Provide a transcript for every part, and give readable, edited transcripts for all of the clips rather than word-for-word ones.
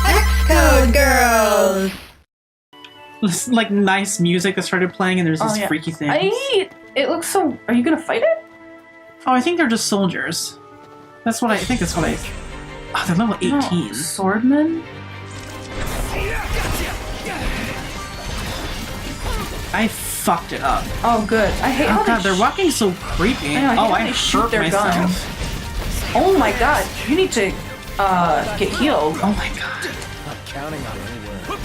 Hex Code Girls! This like nice music that started playing, and there's these freaky things. It looks so. Are you gonna fight it? Oh, I think they're just soldiers. That's what I think. That's what I. Oh, they're level 18. Oh, swordmen. I fucked it up. Oh, good. I hate how Oh god, they're walking so creepy. I shoot their guns. Oh my god, you need to get healed. Oh my god. Not counting on anywhere.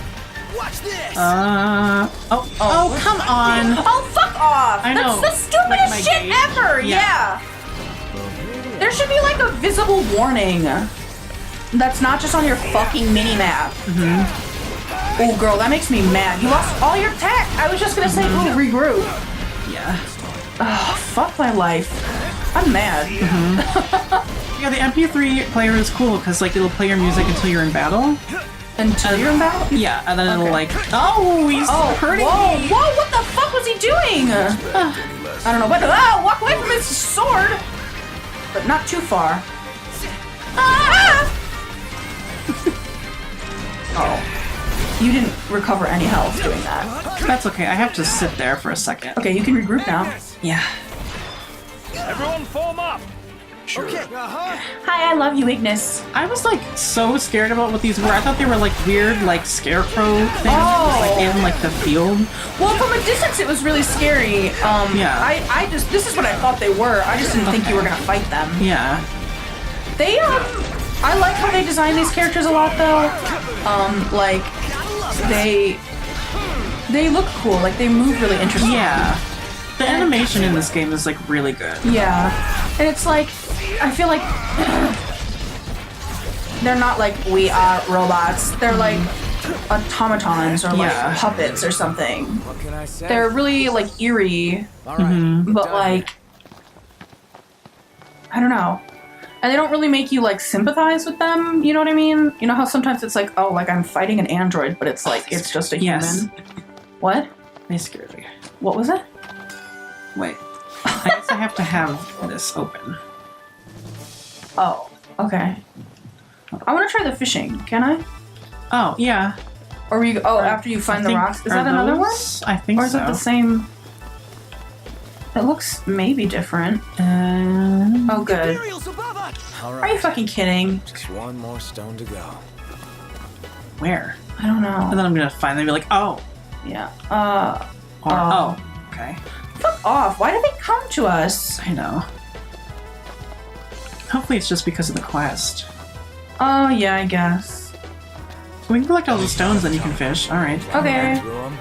Watch this. Oh, come on. Oh, fuck off! I know. That's the stupidest Like shit gauge. ever! Yeah. There should be like a visible warning that's not just on your fucking mini-map. Oh, girl, that makes me mad. You lost all your tech! I was just gonna say, ooh, regroup. Yeah. Ugh, fuck my life. I'm mad. Yeah, the MP3 player is cool because like it'll play your music until you're in battle. Until you're in battle? Yeah, and then it'll like, oh, he's hurting whoa, me. Whoa, what the fuck was he doing? I don't know, but walk away from his sword! But not too far. Ah! Oh. You didn't recover any health doing that. That's okay. I have to sit there for a second. Okay, you can regroup now. Yeah. Everyone form up. Sure. Okay. Hi, I love you, Ignis. I was like so scared about what these were. I thought they were like weird, like scarecrow things, like in like the field. Well, from a distance, it was really scary. Yeah. This is what I thought they were. I just didn't think you were gonna fight them. Yeah. They, I like how they design these characters a lot, though. Like, they look cool. Like, they move really interesting. Yeah. The animation in this game is like really good. Yeah. And it's like, I feel like they're not like we are robots. They're like automatons or like puppets or something. What can I say? They're really like eerie, All right. but like, I don't know. And they don't really make you like sympathize with them. You know what I mean? You know how sometimes it's like, oh, like I'm fighting an android, but it's like it's just a human. Yes. What? They scared me. What was it? Wait. I guess I have to have this open. Oh, okay. I want to try the fishing. Can I? Oh, yeah. Or we? Oh, after you find the rocks. Is that another one? I think so. Or is it the same? It looks maybe different. Oh, good. All Are you right. fucking kidding? Just one more stone to go. Where? I don't And know. then I'm gonna finally be like, oh. Yeah. Or, oh. Okay. Fuck off. Why did they come to us? I know. Hopefully it's just because of the quest. Oh, yeah, I guess. We can collect all the stones, then you can fish. Alright. Okay. Through 'em.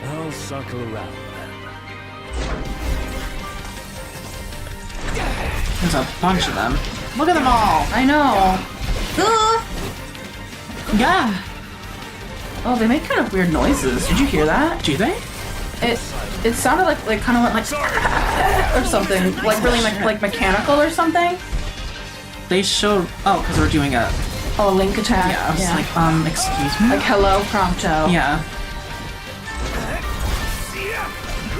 I'll circle around. There's a bunch of them. Look at them all! I know. Ugh. Yeah! Oh, they make kind of weird noises. Did you hear that? Do they? It sounded like kind of went like or something, like really like mechanical or something. They showed... Oh, because we're doing a... Oh, a link attack. Yeah, I was like, excuse me? Like hello, Prompto. Yeah.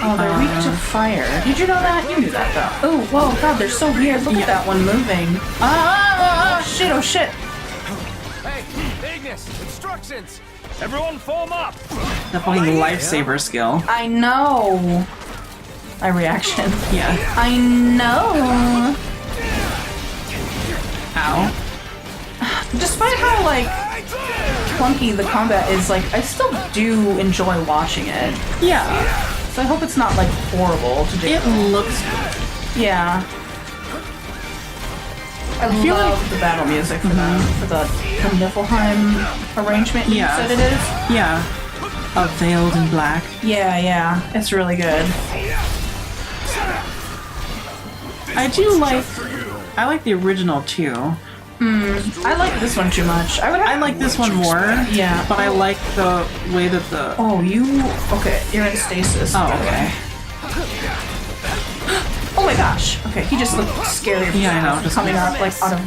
Oh, they're weak to fire. Did you know that? You knew that though. Oh, whoa, God, they're so weird. Look at that one moving. Oh, shit, oh shit. Hey, Ignis, instructions. Everyone form up. The fucking lifesaver skill. I know. My reaction. Yeah. I know. Ow. Despite how like clunky the combat is, like I still do enjoy watching it. Yeah. So I hope it's not like horrible to do. It looks good. Yeah. I feel love like- the battle music for the Niflheim arrangement you said it is. Yeah. Veiled in black. Yeah, yeah. It's really good. I do like... I like the original too. I like this one too much. I like this one more. Yeah. But I like the way that the... Oh, you... Okay, you're in stasis. Oh, okay. Oh my gosh. Okay, he just looked scary. Yeah, I know. Just Coming up, like, out of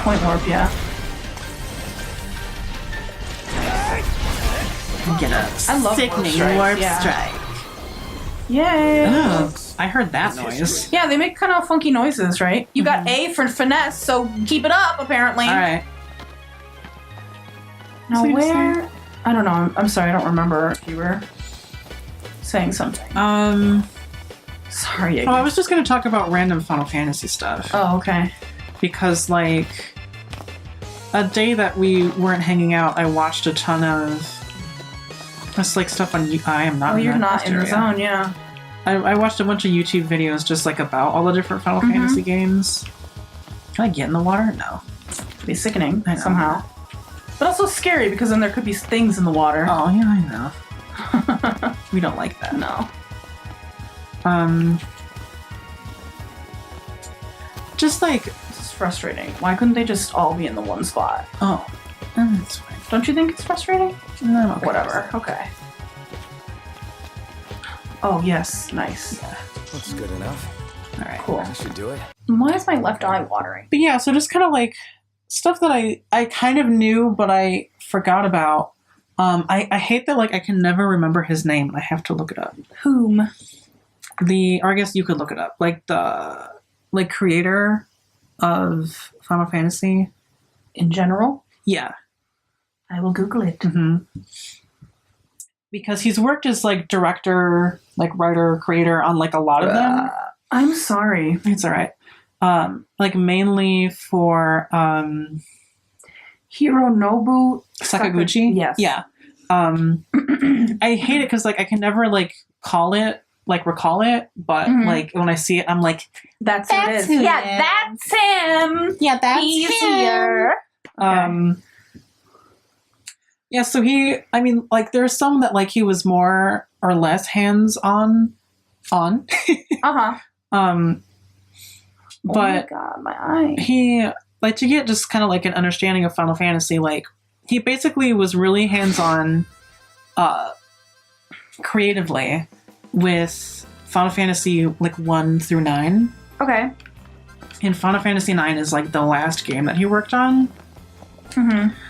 point warp, yeah. Get a I love warp sickening strike, warp yeah. strike. Yay! Oh. I heard that noise. Yeah, they make kind of funky noises, right? You got A for finesse, so keep it up, apparently. All right. Now So where... I don't know. I'm sorry, I don't remember if you were saying something. Sorry. Oh, I was just going to talk about random Final Fantasy stuff. Oh, okay. Because, like, a day that we weren't hanging out, I watched a ton of just, like, stuff on... I am not Oh, in you're that not in the area. zone, yeah. I watched a bunch of YouTube videos just, like, about all the different Final Fantasy games. Can I get in the water? No. It'd be sickening, I know. somehow. But also scary, because then there could be things in the water. Oh, yeah, I know. We don't like that. No. Just, like... This is frustrating. Why couldn't they just all be in the one spot? Oh, that's fine. Don't you think it's frustrating? No, okay. Whatever. Okay. Oh, yes. Nice. That's good enough. All right. Cool. That should do it. Why is my left eye watering? But yeah, so just kind of like stuff that I kind of knew, but I forgot about. I hate that, like, I can never remember his name. I have to look it up. Whom? Or I guess you could look it up. Like the, like, creator of Final Fantasy. In general? Yeah. I will Google it. Because he's worked as, like, director, like, writer, creator on, like, a lot of them. I'm sorry. It's all right. Like, mainly for Hironobu Sakaguchi. Yes. Yeah. I hate it because, like, I can never, like, recall it, but like when I see it, I'm like, That's who it is. him. Yeah, that's him. Yeah, that's He's him. here. Yeah, so I mean, like, there's some that, like, he was more or less hands-on. Uh-huh. But Oh my god, my eye. he, like, to get just kind of, like, an understanding of Final Fantasy, like, he basically was really hands-on creatively with Final Fantasy, like, 1 through 9. Okay. And Final Fantasy 9 is, like, the last game that he worked on.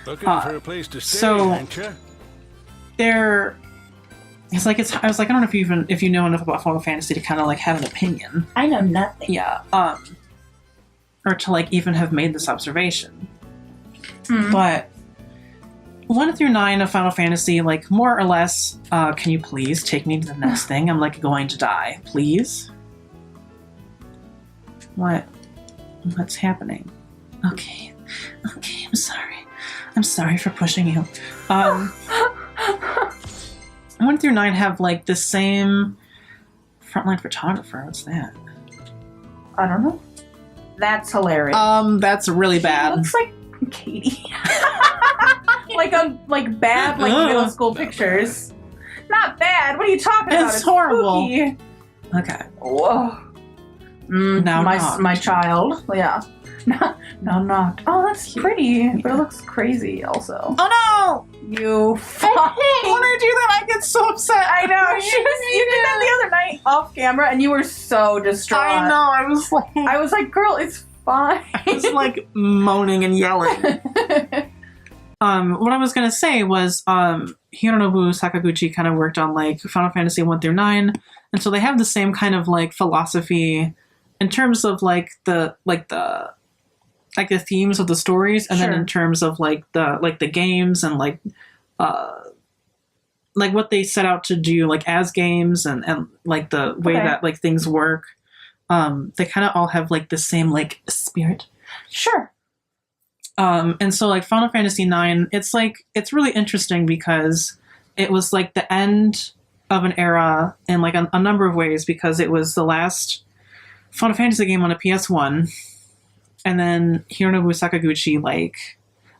Looking for a place to stay, so- ain't ya? I was like, I don't know if you know enough about Final Fantasy to kind of, like, have an opinion. I know nothing. Yeah. Or to, like, even have made this observation. But 1 through 9 of Final Fantasy, like, more or less, can you please take me to the next thing? I'm, like, going to die. Please? What's happening? Okay, I'm sorry. I'm sorry for pushing you. 1 through 9 have, like, the same frontline photographer. What's that? I don't know. That's hilarious. That's really bad. Looks like Katie. like bad middle school pictures. Not bad. What are you talking about? It's horrible. Spooky. Okay. Whoa. Now knocked. my child. Yeah. Now knocked. Oh, that's pretty, but it looks crazy also. Oh no! You fucking. When I do that, I get so upset. I know. You did that the other night off camera, and you were so distraught. I know. I was like, girl, it's fine. I was like moaning and yelling. What I was gonna say was, Hironobu Sakaguchi kind of worked on, like, Final Fantasy 1 through 9, and so they have the same kind of, like, philosophy in terms of, like, the themes of the stories, and then in terms of, like, the games and, like what they set out to do, like, as games and like the way that, like, things work. They kind of all have, like, the same, like, spirit. Sure. And so, like, Final Fantasy IX, it's really interesting because it was, like, the end of an era in, like, a number of ways, because it was the last Final Fantasy game on a PS1. And then Hironobu Sakaguchi, like,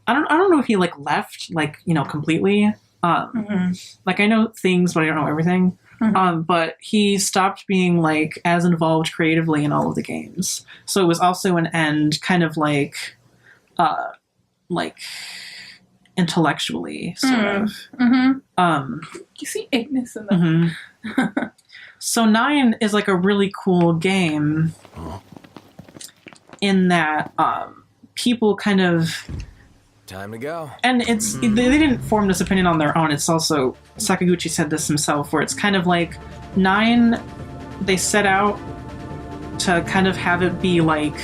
I don't know if he, like, left, like, you know, completely. Like, I know things, but I don't know everything. But he stopped being, like, as involved creatively in all of the games. So it was also an end, kind of like intellectually, sort of. You see Ignis in that. So 9 is, like, a really cool game in that people kind of... Time to go. And they didn't form this opinion on their own. It's also, Sakaguchi said this himself, where it's kind of like 9 they set out to kind of have it be like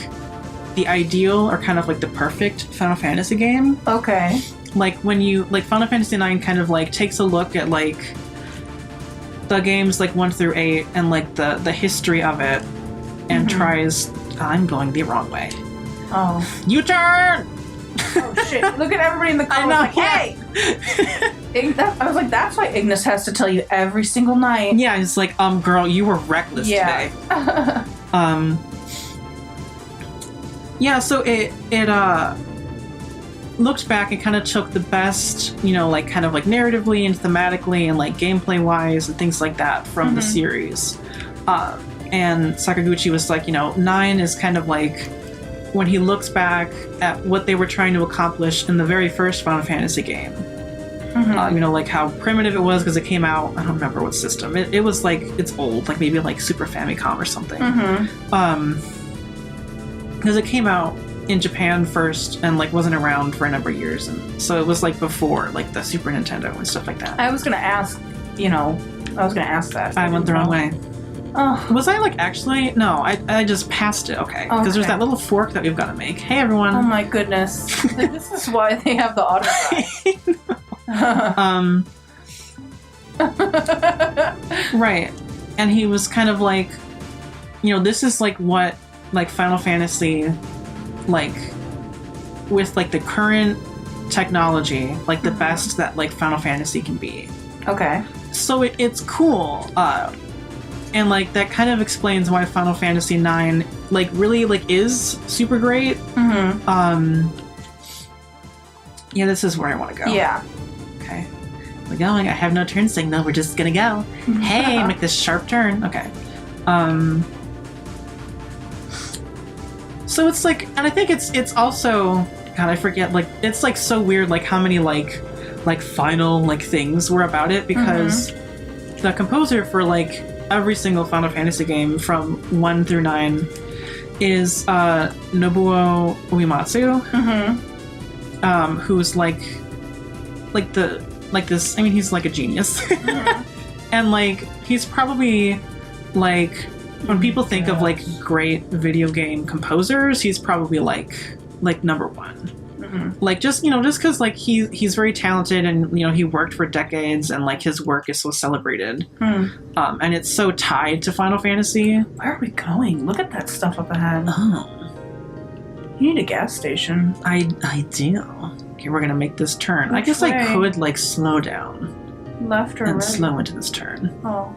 the ideal or kind of like the perfect Final Fantasy game. Okay. Like when you like Final Fantasy IX kind of like takes a look at like the games like 1 through 8 and like the history of it and tries. I'm going the wrong way. Oh. U-turn! Oh shit! Look at everybody in the car. I know, Like, hey. I was like, that's why Ignis has to tell you every single night. Yeah, it's like, girl, you were reckless today. Yeah, so it looked back and kind of took the best, you know, like kind of like narratively and thematically and like gameplay wise and things like that from the series. And Sakaguchi was like, you know, 9 is kind of like when he looks back at what they were trying to accomplish in the very first Final Fantasy game. You know, like how primitive it was because it came out, I don't remember what system. It was like, it's old, like maybe like Super Famicom or something. Because it came out in Japan first and like wasn't around for a number of years, and so it was like before like the Super Nintendo and stuff like that. I was gonna ask, that. I went the wrong way. Oh. Was I like actually? No, I just passed it. Okay, because there's that little fork that we've got to make. Hey everyone. Oh my goodness. This is why they have the auto Right, and he was kind of like, you know, this is like what like Final Fantasy, like with like the current technology, like the best that like Final Fantasy can be. Okay. So it's cool, and like that kind of explains why Final Fantasy IX like really like is super great. Yeah, this is where I want to go. Yeah. Okay, we're going. I have no turn signal. We're just gonna go. Hey, make this sharp turn. Okay. So it's like, and I think it's also, God, I forget, like, it's like so weird, like how many like final like things were about it, because the composer for like every single Final Fantasy game from 1 through 9 is Nobuo Uematsu, who's like this. I mean, he's like a genius, and like he's probably like. When people think of like great video game composers, he's probably like number one. Like just, you know, just because like he's very talented and, you know, he worked for decades and like his work is so celebrated. And it's so tied to Final Fantasy. Where are we going? Look at that stuff up ahead. Oh, you need a gas station. I do. Okay, we're gonna make this turn. I guess I could like slow down, left or and right? slow into this turn. Oh.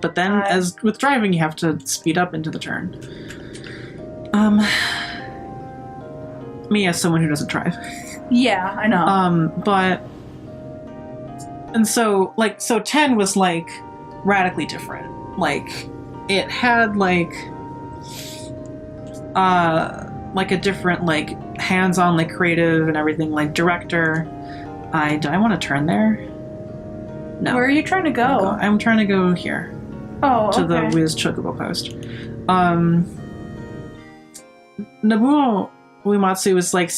But then, as with driving, you have to speed up into the turn. Me as someone who doesn't drive. Yeah, I know. But and so 10 was like radically different. Like it had like a different like hands-on like creative and everything, like director. Do I want to turn there? No. Where are you trying to go? I'm trying to go here. Oh, to the Wiz Chocobo post. Nobuo Uematsu was like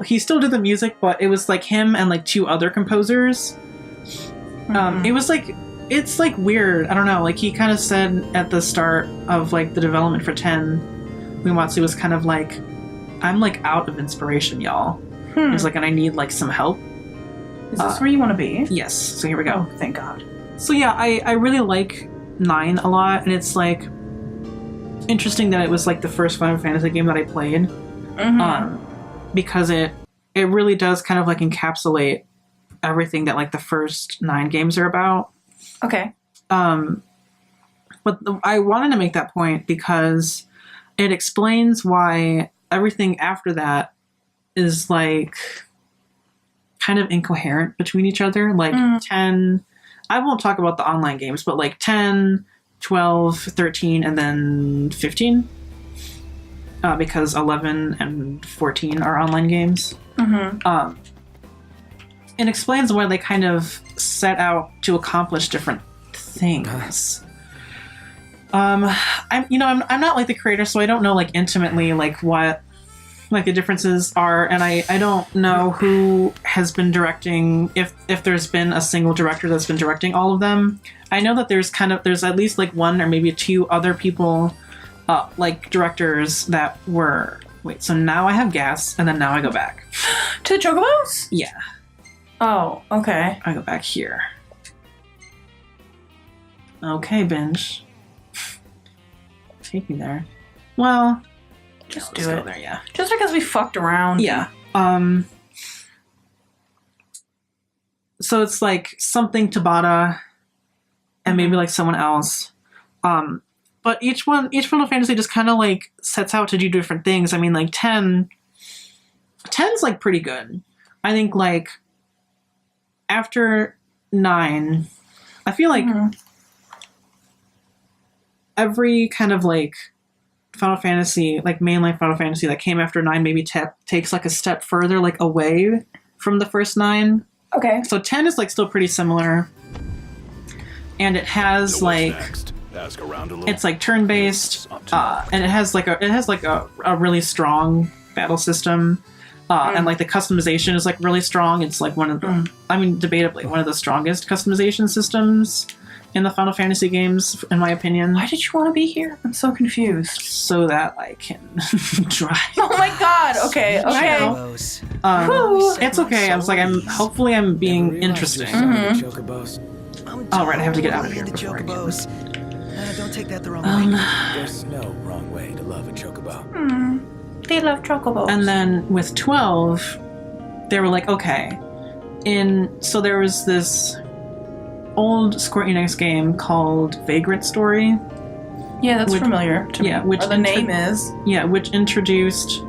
he still did the music, but it was like him and like 2 other composers. It was like, it's like weird. I don't know. Like he kind of said at the start of like the development for 10, Uematsu was kind of like, I'm like out of inspiration, y'all. He was like, and I need like some help. Is this where you want to be? Yes. So here we go. Oh, thank God. So yeah, I really like 9 a lot, and it's like interesting that it was like the first Final Fantasy game that I played, because it really does kind of like encapsulate everything that like the first 9 games are about. Okay. But I wanted to make that point because it explains why everything after that is like kind of incoherent between each other. Like 10, I won't talk about the online games, but like 10, 12, 13, and then 15. Because 11 and 14 are online games. It explains why they kind of set out to accomplish different things. I'm not like the creator, so I don't know like intimately like what like the differences are, and I don't know who has been directing, if there's been a single director that's been directing all of them. I know that there's at least like one or maybe two other people, like directors that were. Wait, so now I have gas, and then now I go back to the chocobos. Yeah. Oh, okay. I go back here. Okay, binge. Take me there. Well, just do it. Go there, yeah. Just because we fucked around. Yeah. So it's like something Tabata and maybe like someone else. But each Final Fantasy just kind of like sets out to do different things. I mean, like 10's like pretty good. I think like after 9, I feel like every kind of like Final Fantasy, like mainline Final Fantasy that came after 9 maybe takes like a step further, like away from the first 9. Okay. So 10 is like still pretty similar. And it has like it's like turn-based, and it has like a really strong battle system. And like the customization is like really strong. It's like one of the, I mean, debatably one of the strongest customization systems in the Final Fantasy games, in my opinion. Why did you want to be here? I'm so confused. So that I can drive. Oh my god! Okay. It's okay. I was like, hopefully I'm being interesting. Oh, right, I have to get out of here before I can. Don't take that the wrong way. There's no wrong way to love a chocobo. They love chocobos. And then with 12, they were like, okay. So there was this old Square Enix game called Vagrant Story. Yeah, that's familiar to me. Which the name is. Yeah, which introduced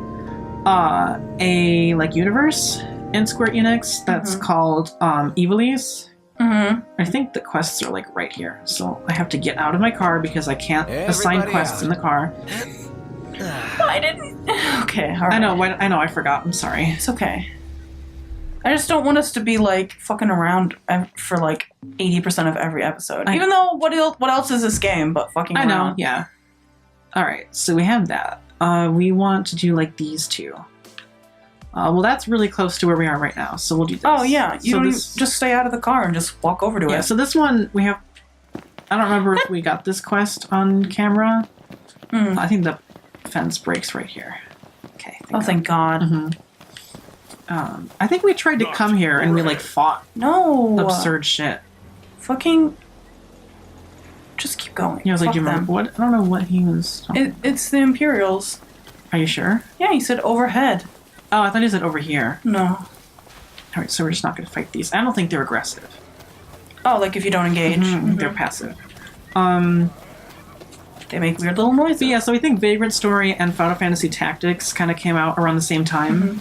a like universe in Square Enix that's called Elise. I think the quests are like right here, so I have to get out of my car because I can't assign quests in the car. I didn't. Okay, all right. I know. I forgot. I'm sorry. It's okay. I just don't want us to be like fucking around for like 80% of every episode. Even though what else is this game but fucking around? I know. Yeah. All right. So we have that. We want to do like these two. Well, that's really close to where we are right now, so we'll do this. Oh, yeah. You just stay out of the car and just walk over to it. Yeah, so this one, we have... I don't remember if we got this quest on camera. I think the fence breaks right here. Okay. Thank God. I think we tried to come here and we, like, fought absurd shit. Fucking... Just keep going. Yeah, I was like, do you remember what? I don't know what he was talking about. It's the Imperials. Are you sure? Yeah, he said overhead. Oh, I thought he said over here. No. Alright, so we're just not going to fight these. I don't think they're aggressive. Oh, like if you don't engage. They're passive. They make weird little noises. But yeah, so we think Vagrant Story and Final Fantasy Tactics kind of came out around the same time.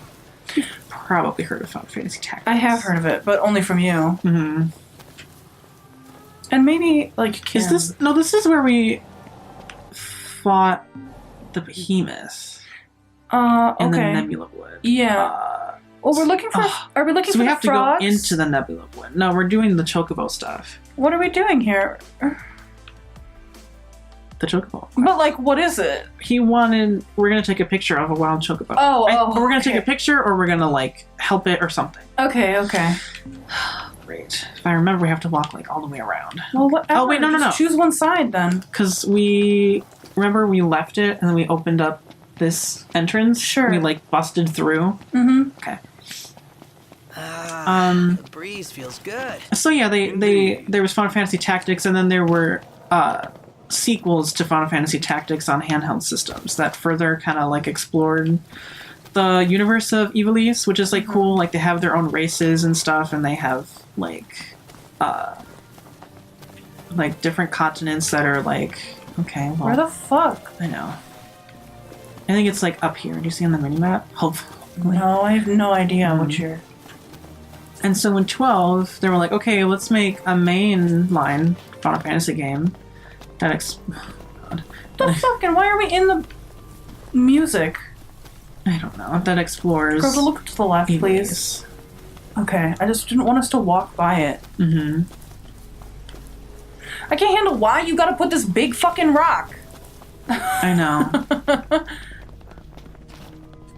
You've probably heard of Final Fantasy Tactics. I have heard of it, but only from you. And maybe, like, Kim. Is this... No, this is where we fought the behemoth. In the Nebula Wood. Yeah. Well, we're looking for... Are we looking for the frogs? So we have to go into the Nebula Wood. No, we're doing the Chocobo stuff. What are we doing here? The Chocobo. But, like, what is it? He wanted... We're going to take a picture of a wild Chocobo. We're going to take a picture, or we're going to, like, help it or something. Okay. Great. If I remember, we have to walk, like, all the way around. Well, whatever. Oh, wait, no. Just choose one side, then. Because we... Remember, we left it, and then we opened up this entrance. Sure. We like busted through. Okay. The breeze feels good. So yeah, there was Final Fantasy Tactics, and then there were sequels to Final Fantasy Tactics on handheld systems that further kind of like explored the universe of Elise, which is like cool. Like they have their own races and stuff, and they have like different continents that are like okay. Well, where the fuck? I know. I think it's like up here. Do you see on the minimap? Hopefully. No, I have no idea what you're... And so in 12, they were like, okay, let's make a mainline Final Fantasy game that the fuck? And why are we in the music? I don't know. That explores... Girl, look to the left, please. Okay, I just didn't want us to walk by it. I can't handle why you gotta put this big fucking rock. I know.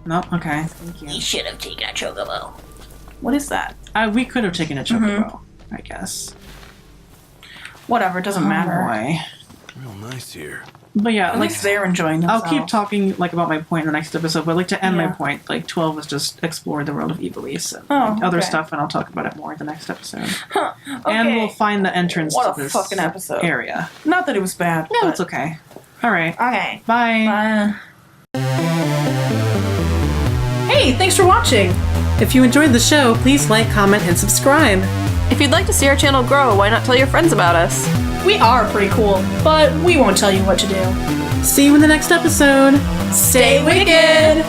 No, okay. Thank you. You should have taken a chocobo. What is that? We could have taken a chocobo, I guess. Whatever, it doesn't matter. Boy. Real nice here. But yeah, At like least they're enjoying themselves. I'll keep talking like about my point in the next episode, but like to end my Yeah. point, like 12 was just explore the world of Elise and Oh, like, other okay. stuff, and I'll talk about it more in the next episode. Okay. And we'll find the entrance What to a this fucking episode. area. Not that it was bad. No, but- it's okay. All right. Okay. Bye. Hey, thanks for watching! If you enjoyed the show, please like, comment, and subscribe. If you'd like to see our channel grow, why not tell your friends about us? We are pretty cool, but we won't tell you what to do. See you in the next episode. Stay wicked!